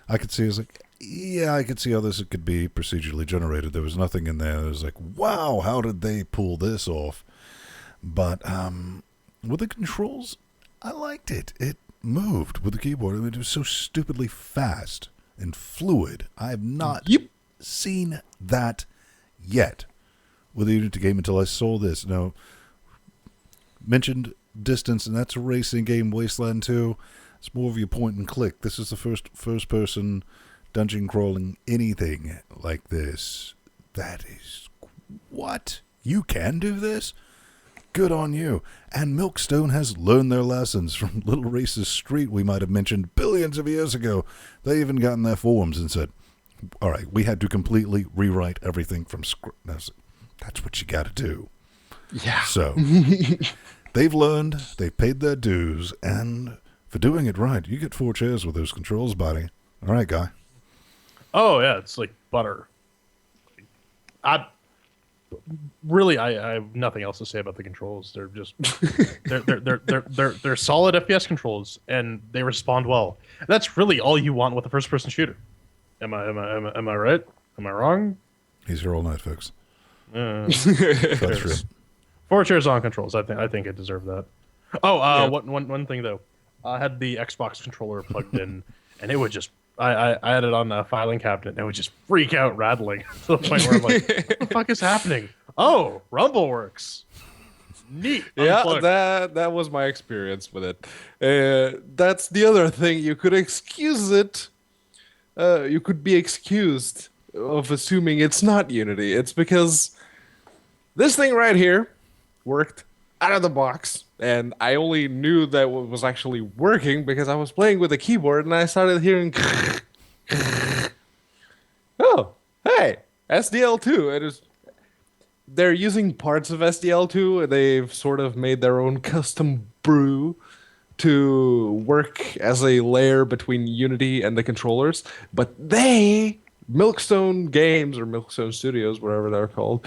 I could see, I was like, yeah, I could see how this could be procedurally generated. There was nothing in there that was like, wow, how did they pull this off? But with the controls, I liked it. It moved with the keyboard. I mean, it was so stupidly fast and fluid. I have not seen that yet with a Unity game until I saw this. Now, mentioned distance, and that's a racing game, Wasteland 2. It's more of your point and click. This is the first person dungeon crawling anything like this. That is, what? You can do this? Good on you. And Milkstone has learned their lessons from Little Races Street, we might have mentioned billions of years ago. They even got in their forums and said, all right, we had to completely rewrite everything from script. That's what you got to do. Yeah. So they've learned, they've paid their dues, and for doing it right, you get 4 chairs with those controls, buddy. All right, guy. Oh yeah, it's like butter. I have nothing else to say about the controls. They're just they're solid FPS controls, and they respond well. And that's really all you want with a first-person shooter. Am I right? Am I wrong? He's here all night, folks. That's true. 4 chairs on controls. I think it deserved that. Oh, yeah. One thing though, I had the Xbox controller plugged in, and it would just. I had it on the filing cabinet, and it would just freak out rattling to the point where I'm like, what the fuck is happening? Oh, Rumble works. Neat. Yeah, Unplugged. that was my experience with it. That's the other thing. You could excuse it. You could be excused of assuming it's not Unity. It's because this thing right here worked out of the box. And I only knew that it was actually working because I was playing with a keyboard and I started hearing oh, hey, SDL2. They're using parts of SDL2. They've sort of made their own custom brew to work as a layer between Unity and the controllers, but Milkstone Games or Milkstone Studios, whatever they're called,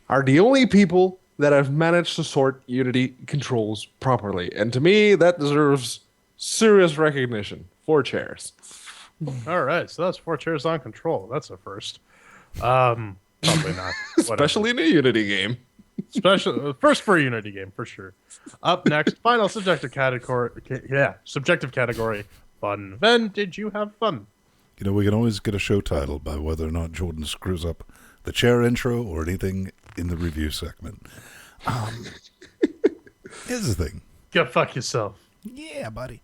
are the only people that have managed to sort Unity controls properly. And to me, that deserves serious recognition. 4 chairs. All right, so that's 4 chairs on control. That's a first. Probably not. Especially in a Unity game. First for a Unity game, for sure. Up next, final subjective category. Subjective category. Fun. Ven, did you have fun? You know, we can always get a show title by whether or not Jordan screws up the chair intro or anything in the review segment. Here's the thing. Go fuck yourself. Yeah, buddy.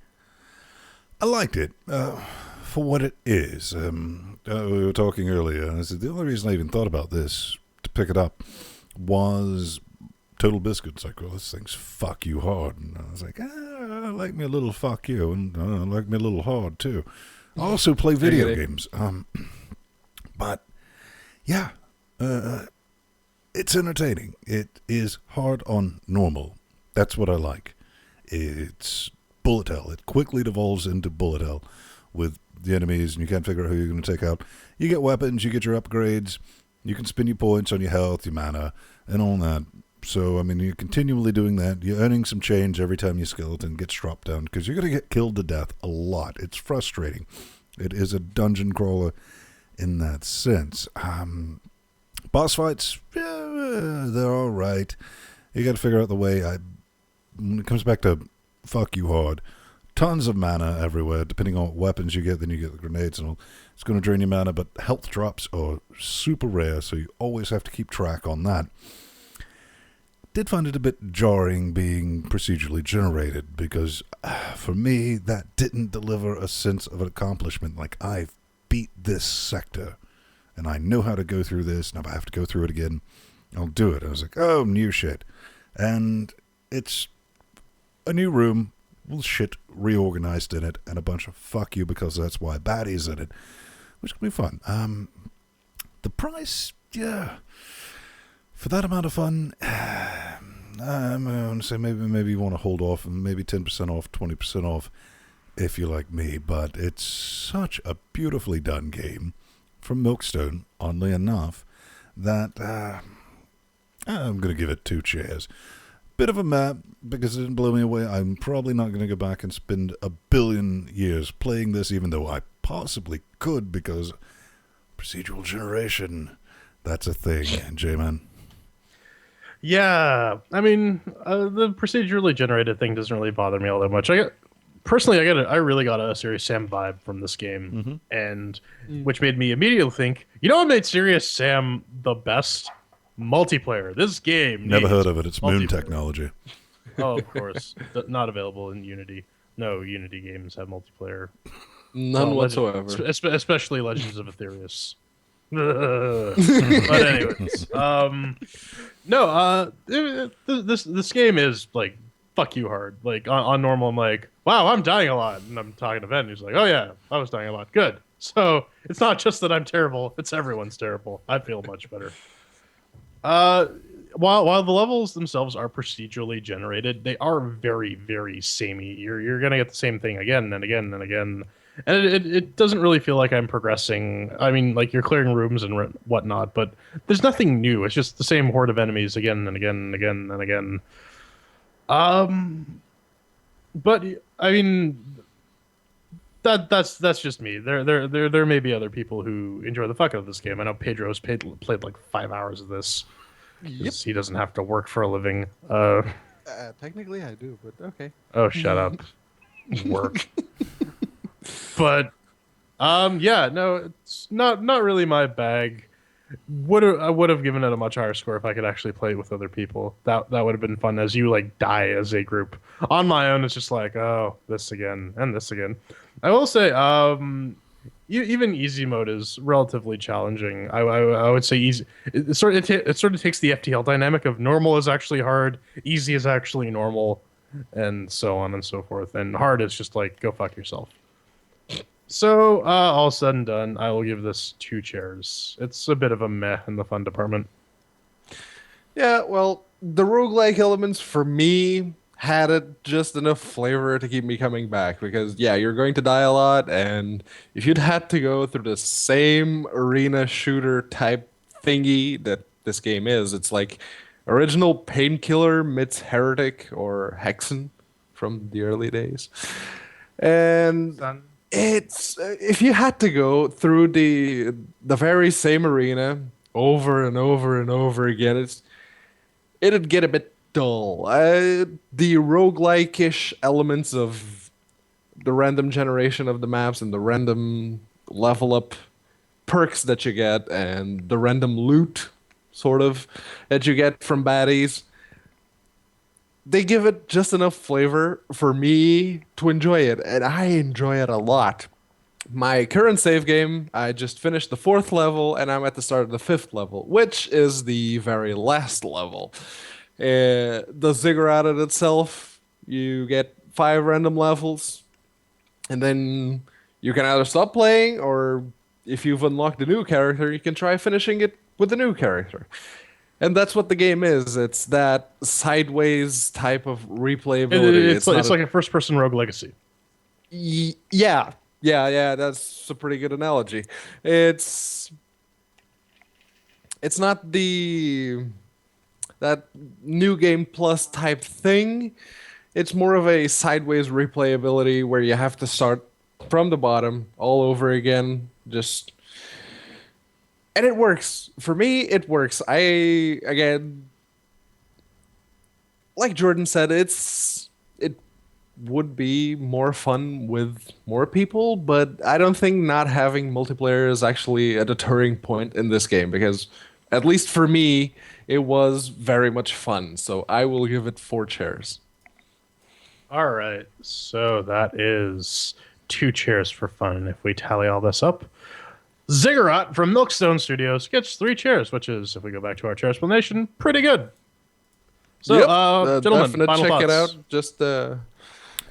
I liked it for what it is. We were talking earlier, and I said the only reason I even thought about this to pick it up was Total Biscuit's like, well, this thing's fuck you hard. And I was like, I like me a little fuck you, and I like me a little hard, too. I also play video games. But, yeah, it's entertaining. It is hard on normal. That's what I like. It's bullet hell. It quickly devolves into bullet hell with the enemies, and you can't figure out who you're going to take out. You get weapons, you get your upgrades, you can spend your points on your health, your mana, and all that. So, I mean, you're continually doing that. You're earning some change every time your skeleton gets dropped down, because you're going to get killed to death a lot. It's frustrating. It is a dungeon crawler in that sense. Boss fights, they're all right. You got to figure out the way. When it comes back to fuck you hard, tons of mana everywhere. Depending on what weapons you get, then you get the grenades and all. It's going to drain your mana, but health drops are super rare, so you always have to keep track on that. Did find it a bit jarring being procedurally generated, because for me, that didn't deliver a sense of accomplishment. Like, I've beat this sector, and I know how to go through this, and if I have to go through it again, I'll do it. I was like, oh, new shit. And it's a new room with shit reorganized in it, and a bunch of fuck you because that's why baddies in it, which can be fun. The price, yeah, for that amount of fun, I'm going to say maybe you want to hold off, and maybe 10% off, 20% off if you like me, but it's such a beautifully done game from Milkstone, oddly enough, that I'm going to give it 2 chairs. Bit of a map, because it didn't blow me away. I'm probably not going to go back and spend a billion years playing this, even though I possibly could, because procedural generation, that's a thing, J-Man. Yeah, I mean, the procedurally generated thing doesn't really bother me all that much. I really got a Serious Sam vibe from this game, and which made me immediately think, you know what made Serious Sam the best? Multiplayer. This game never heard of it. It's moon technology. Oh, of course. Not available in Unity. No Unity games have multiplayer. None whatsoever. Especially Legends of Aetherius. But anyways, this game is like fuck you hard. Like on normal, I'm like, wow, I'm dying a lot, and I'm talking to Ben, who's like, oh yeah, I was dying a lot. Good. So it's not just that I'm terrible; it's everyone's terrible. I feel much better. While the levels themselves are procedurally generated, they are very, very samey. You're gonna get the same thing again and again and again, and it doesn't really feel like I'm progressing. I mean, like you're clearing rooms and whatnot, but there's nothing new. It's just the same horde of enemies again and again and again and again. But I mean, that's just me. There may be other people who enjoy the fuck out of this game. I know Pedro's played like 5 hours of this. Yep. He doesn't have to work for a living. Technically, I do, but okay. Oh, shut up. Work. But, yeah, no, it's not really my bag. I would have given it a much higher score if I could actually play it with other people. That would have been fun, as you like die as a group. On my own, it's just like, oh, this again and this again. I will say, even easy mode is relatively challenging. I would say easy. It sort of takes the FTL dynamic of normal is actually hard, easy is actually normal, and so on and so forth. And hard is just like go fuck yourself. So all said and done, I will give this 2 chairs. It's a bit of a meh in the fun department. Yeah, well, the roguelike elements for me had it just enough flavor to keep me coming back, because yeah, you're going to die a lot, and if you'd had to go through the same arena shooter type thingy that this game is, it's like original Painkiller meets Heretic or Hexen from the early days. And Son. it's if you had to go through the very same arena over and over and over again, it'd get a bit dull. The roguelike-ish elements of the random generation of the maps and the random level up perks that you get and the random loot sort of that you get from baddies, they give it just enough flavor for me to enjoy it, and I enjoy it a lot. My current save game, I just finished the 4th level, and I'm at the start of the 5th level, which is the very last level. The Ziggurat in itself, you get 5 random levels, and then you can either stop playing, or if you've unlocked a new character, you can try finishing it with a new character. And that's what the game is. It's that sideways type of replayability. It's like a first-person rogue legacy. Yeah, that's a pretty good analogy. It's not that new game plus type thing. It's more of a sideways replayability where you have to start from the bottom all over again. And it works. For me, it works. Again, like Jordan said, it would be more fun with more people, but I don't think not having multiplayer is actually a deterring point in this game, because at least for me, it was very much fun. So I will give it 4 chairs. All right, so that is 2 chairs for fun. If we tally all this up, Ziggurat from Milkstone Studios gets 3 chairs, which is, if we go back to our chair explanation, pretty good. So, Yep, gentlemen, final check thoughts. it out. Just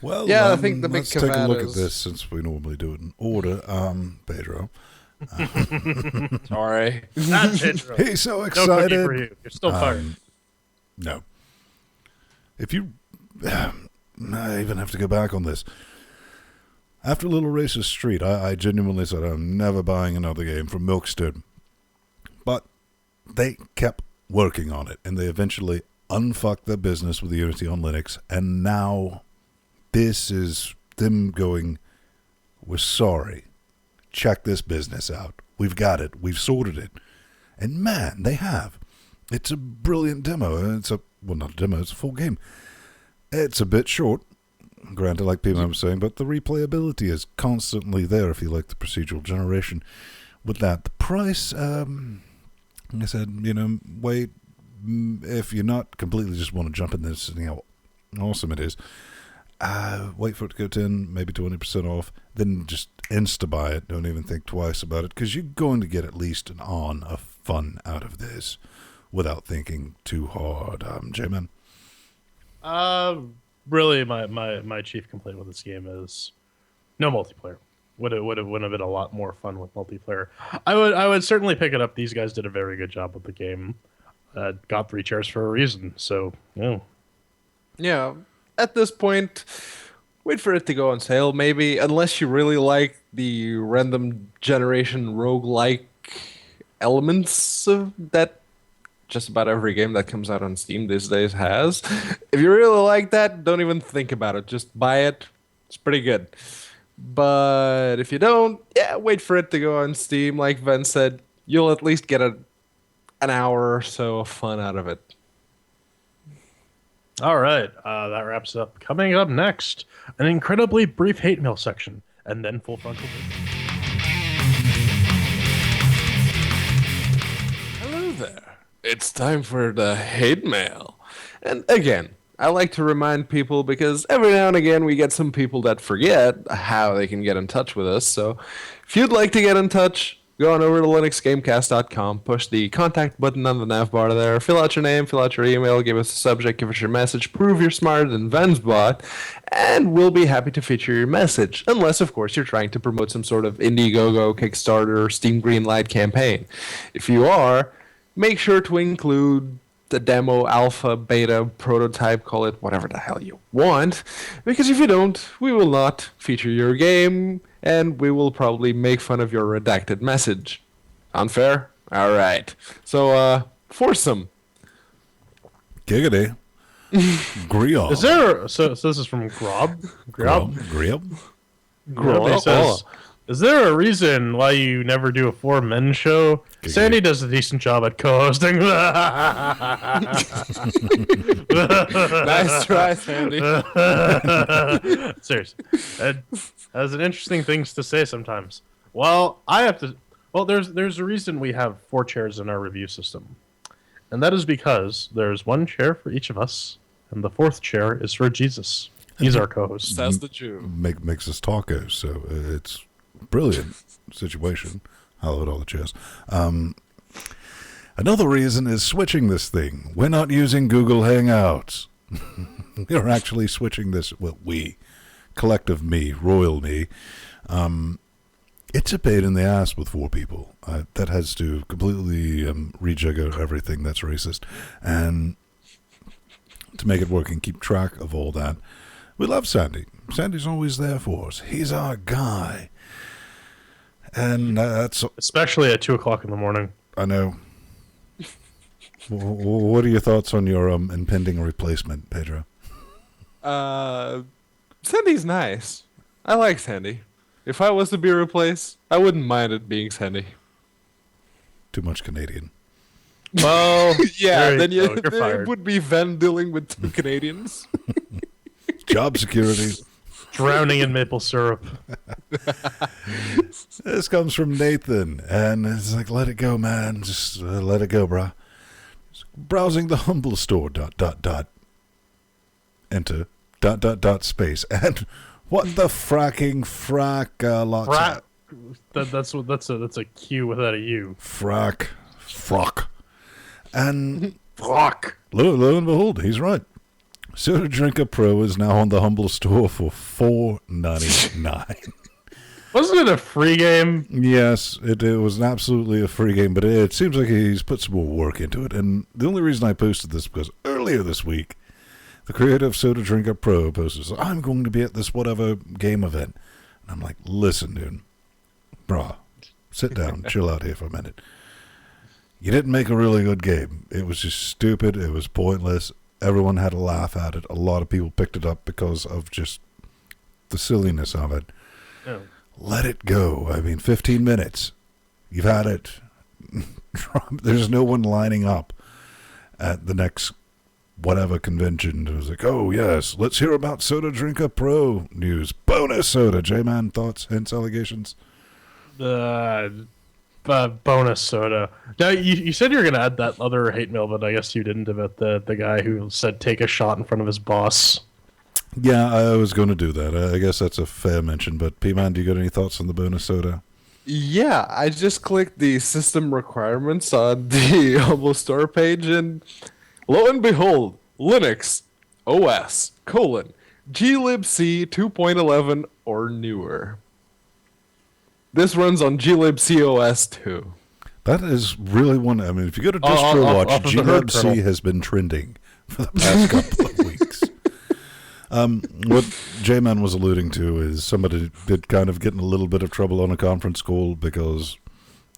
Well, yeah, I think the big let's take a caveat look at is- this since we normally do it in order. Pedro, sorry. That's it, bro. he's so No cookie excited. for you. You're still fired. No. If you... I even have to go back on this. After Little Racist Street, I genuinely said I'm never buying another game from Milkstone. But they kept working on it, and they eventually unfucked their business with Unity on Linux, and now this is them going, we're sorry. Check this business out. We've got it. We've sorted it. And man, they have. It's a brilliant demo. Well, not a demo, it's a full game. It's a bit short, granted, like people were saying, but the replayability is constantly there if you like the procedural generation. With that, the price, like I said, wait, if you're not completely just want to jump in this and see how awesome it is, wait for it to go 10, maybe 20% off, then just insta-buy it. Don't even think twice about it, because you're going to get at least an on of fun out of this without thinking too hard. J-Man? Really, my chief complaint with this game is no multiplayer. Would have been a lot more fun with multiplayer. I would certainly pick it up. These guys did a very good job with the game. Got 3 chairs for a reason. So Yeah, at this point, wait for it to go on sale, maybe, unless you really like the random generation roguelike elements of that just about every game that comes out on Steam these days has. If you really like that, don't even think about it. Just buy it. It's pretty good. But if you don't, yeah, wait for it to go on Steam. Like Ven said, you'll at least get an hour or so of fun out of it. all right, that wraps up. Coming up next, an incredibly brief hate mail section, and then full frontal. Hello there. It's time for the hate mail. And again, I like to remind people, because every now and again we get some people that forget how they can get in touch with us. So if you'd like to get in touch, go on over to LinuxGameCast.com, push the contact button on the nav bar there, fill out your name, fill out your email, give us a subject, give us your message, prove you're smarter than Ven's bot, and we'll be happy to feature your message. Unless, of course, you're trying to promote some sort of Indiegogo, Kickstarter, or Steam Greenlight campaign. If you are, make sure to include the demo, alpha, beta, prototype, call it whatever the hell you want. Because if you don't, we will not feature your game, and we will probably make fun of your redacted message. Unfair? All right. So, foursome. Giggity. Griob. Is there so this is from Grob? Griob? Grob. He says, is there a reason why you never do a 4-men show? Sandy does a decent job at co-hosting. Nice try, Sandy. Seriously. It has an interesting things to say sometimes. Well, there's a reason we have 4 chairs in our review system. And that is because there's 1 chair for each of us, and the 4th chair is for Jesus. He's our co-host. Says the Jew. Makes us tacos, so it's a brilliant situation. I'll load all the chairs. Another reason is switching this thing. We're not using Google Hangouts. We're actually switching this. Well, we, collective me, royal me. It's a pain in the ass with 4 people. That has to completely rejigger everything that's racist. And to make it work and keep track of all that, we love Sandy. Sandy's always there for us. He's our guy. And that's... Especially at 2 o'clock in the morning. I know. What are your thoughts on your impending replacement, Pedro? Sandy's nice. I like Sandy. If I was to be replaced, I wouldn't mind it being Sandy. Too much Canadian. Well, yeah, then you're it fired. would be Ven dealing with 2 Canadians. Job security. Drowning in maple syrup. This comes from Nathan, and it's like, let it go, man. Just let it go, brah. Browsing the humble store, ... Enter, ... space, and what the fracking frack, lots of... That's a Q without a U. Frock. And... Frock. Lo and behold, he's right. Soda Drinker Pro is now on the humble store for $4.99. Wasn't it a free game? Yes, it was absolutely a free game, but it seems like he's put some more work into it. And the only reason I posted this because earlier this week, the creator of Soda Drinker Pro posted, I'm going to be at this whatever game event. And I'm like, listen, dude, brah, sit down, chill out here for a minute. You didn't make a really good game. It was just stupid. It was pointless. Everyone had a laugh at it. A lot of people picked it up because of just the silliness of it. Oh. Let it go. I mean, 15 minutes. You've had it. There's no one lining up at the next whatever convention. It was like, oh, yes, let's hear about Soda Drinker Pro news. Bonus soda. J-Man, thoughts, hints, allegations? Bonus soda. Now, you said you were going to add that other hate mail, but I guess you didn't, about the guy who said take a shot in front of his boss. Yeah, I was going to do that. I guess that's a fair mention. But P-Man, do you got any thoughts on the bonus soda? Yeah, I just clicked the system requirements on the Humble Store page, and lo and behold, Linux OS : glibc 2.11 or newer. This runs on glibc OS 2. That is really one. I mean, if you go to DistroWatch, glibc has been trending for the past couple of weeks. What J-Man was alluding to is somebody did kind of get in a little bit of trouble on a conference call because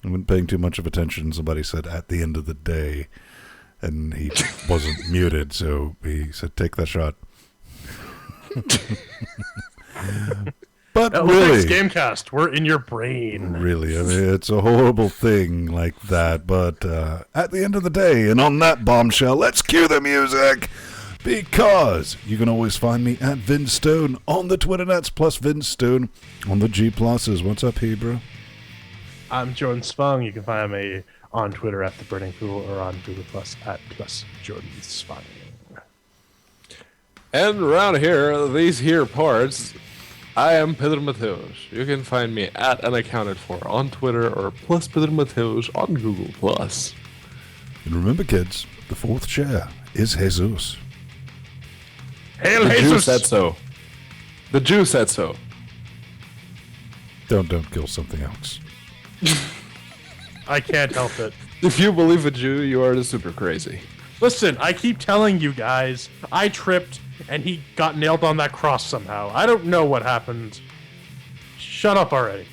he wasn't paying too much of attention. Somebody said at the end of the day, and he wasn't muted, so he said, take that shot. But really, LinuxGameCast, we're in your brain. Really, I mean, it's a horrible thing like that. But at the end of the day, and on that bombshell, let's cue the music. Because you can always find me at Vince Stone on the Twitternets, plus Vince Stone on the G Pluses. What's up, Hebrew? I'm Jordan Spong. You can find me on Twitter at The Burning Fool or on Google Plus at plus Jordan Spong. And around here, these here parts, I am Pedro Mateos. You can find me at Unaccounted For on Twitter or plus Pedro Mateos on Google Plus. And remember, kids, the 4th chair is Jesus. Hail The Jew Jesus! said so. The Jew said so. Don't kill something else. I can't help it. If you believe a Jew, you are the super crazy. Listen, I keep telling you guys, I tripped and he got nailed on that cross somehow. I don't know what happened. Shut up already.